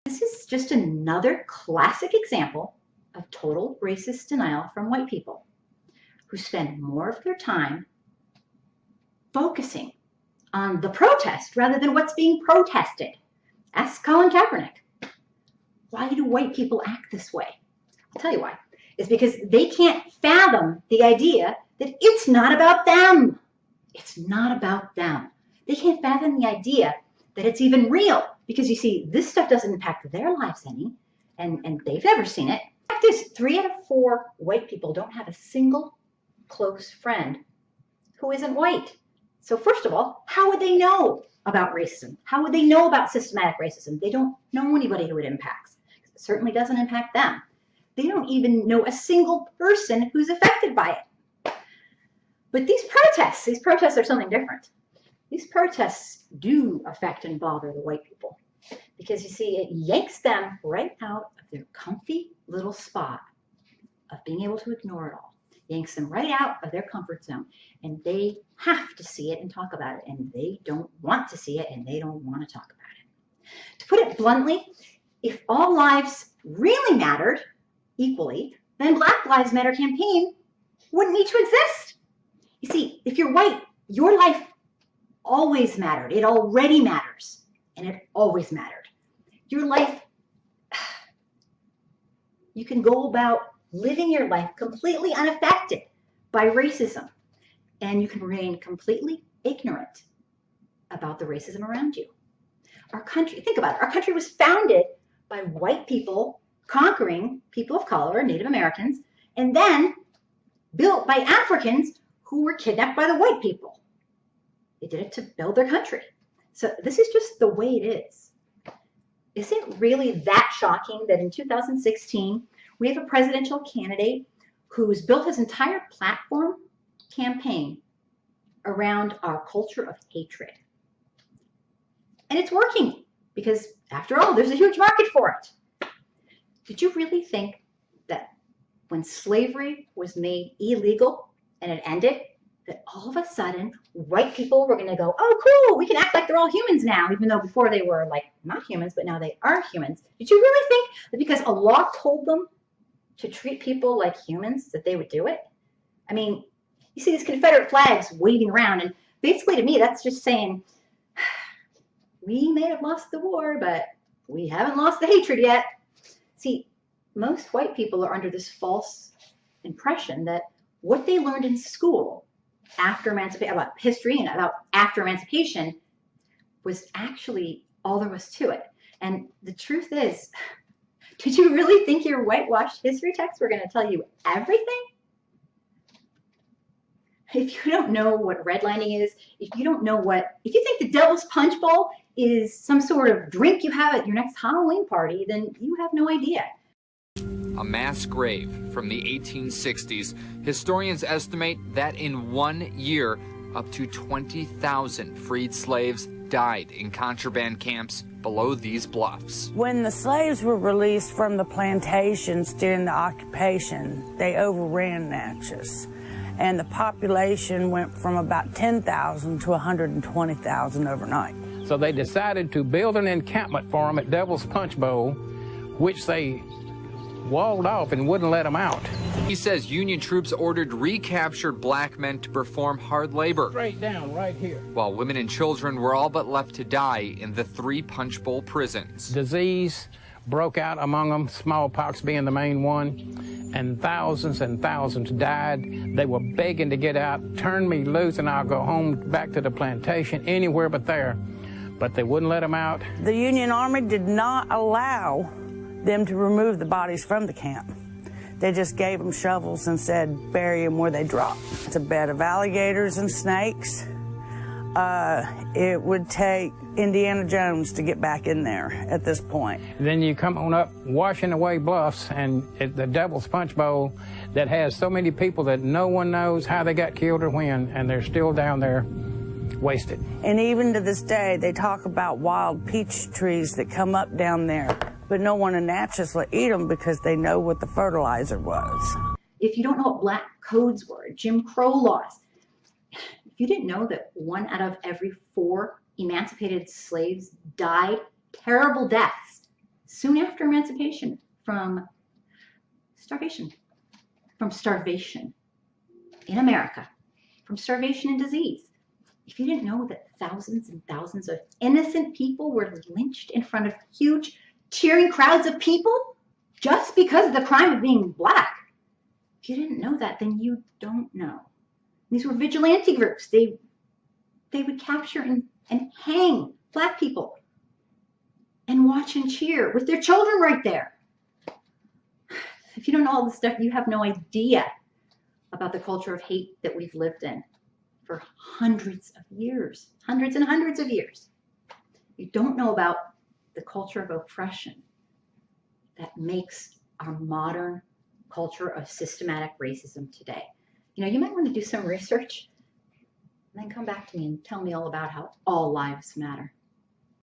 This is just another classic example of total racist denial from white people who spend more of their time focusing on the protest rather than what's being protested. Ask Colin Kaepernick. Why do white people act this way? I'll tell you why. It's because they can't fathom the idea that it's not about them. It's not about them. They can't fathom the idea that it's even real, because you see, this stuff doesn't impact their lives any, and they've never seen it. The fact is, 3 out of 4 white people don't have a single close friend who isn't white. So first of all, how would they know about racism? How would they know about systematic racism? They don't know anybody who it impacts. It certainly doesn't impact them. They don't even know a single person who's affected by it. But these protests are something different. These protests do affect and bother the white people, because you see, it yanks them right out of their comfy little spot of being able to ignore it all. Yanks them right out of their comfort zone, and they have to see it and talk about it, and they don't want to see it, and they don't want to talk about it. To put it bluntly, if all lives really mattered equally, then Black Lives Matter campaign wouldn't need to exist. You see, if you're white, your life always mattered. It already matters, and it always mattered. Your life, you can go about living your life completely unaffected by racism, and you can remain completely ignorant about the racism around you. Our country, think about it, our country was founded by white people conquering people of color, Native Americans, and then built by Africans who were kidnapped by the white people. They did it to build their country. So this is just the way it is. Is it really that shocking that in 2016, we have a presidential candidate who's built his entire platform campaign around our culture of hatred? And it's working, because after all, there's a huge market for it. Did you really think that when slavery was made illegal and it ended, that all of a sudden white people were going to go, oh, cool, we can act like they're all humans now, even though before they were like not humans, but now they are humans? Did you really think that because a law told them to treat people like humans that they would do it? I mean, you see these Confederate flags waving around, and basically to me that's just saying, we may have lost the war, but we haven't lost the hatred yet. See, most white people are under this false impression that what they learned in school after emancipation, about history and about after emancipation, was actually all there was to it. And the truth is, did you really think your whitewashed history texts were going to tell you everything? If you don't know what redlining is, if you think the Devil's Punch Bowl is some sort of drink you have at your next Halloween party, then you have no idea. A mass grave from the 1860s. Historians estimate that in 1 year, up to 20,000 freed slaves died in contraband camps below these bluffs. When the slaves were released from the plantations during the occupation, they overran Natchez, and the population went from about 10,000 to 120,000 overnight. So they decided to build an encampment for them at Devil's Punch Bowl, which they walled off and wouldn't let them out. He says Union troops ordered recaptured black men to perform hard labor. Straight down right here. While women and children were all but left to die in the 3 Punch Bowl prisons. Disease broke out among them, smallpox being the main one, and thousands died. They were begging to get out, turn me loose and I'll go home back to the plantation, anywhere but there. But they wouldn't let them out. The Union Army did not allow them to remove the bodies from the camp. They just gave them shovels and said, bury them where they drop. It's a bed of alligators and snakes. It would take Indiana Jones to get back in there at this point. Then you come on up washing away bluffs, and at the Devil's Punch Bowl that has so many people that no one knows how they got killed or when, and they're still down there wasted. And even to this day, they talk about wild peach trees that come up down there, but no one in Natchez will eat them because they know what the fertilizer was. If you don't know what black codes were, Jim Crow laws, if you didn't know that 1 out of every 4 emancipated slaves died terrible deaths soon after emancipation from starvation in America, from starvation and disease. If you didn't know that thousands and thousands of innocent people were lynched in front of huge cheering crowds of people just because of the crime of being black, if you didn't know that, then you don't know. These were vigilante groups. They would capture and hang black people and watch and cheer with their children right there. If you don't know all this stuff, you have no idea about the culture of hate that we've lived in for hundreds of years, hundreds and hundreds of years. You don't know about the culture of oppression that makes our modern culture of systematic racism today. You know, you might want to do some research and then come back to me and tell me all about how all lives matter.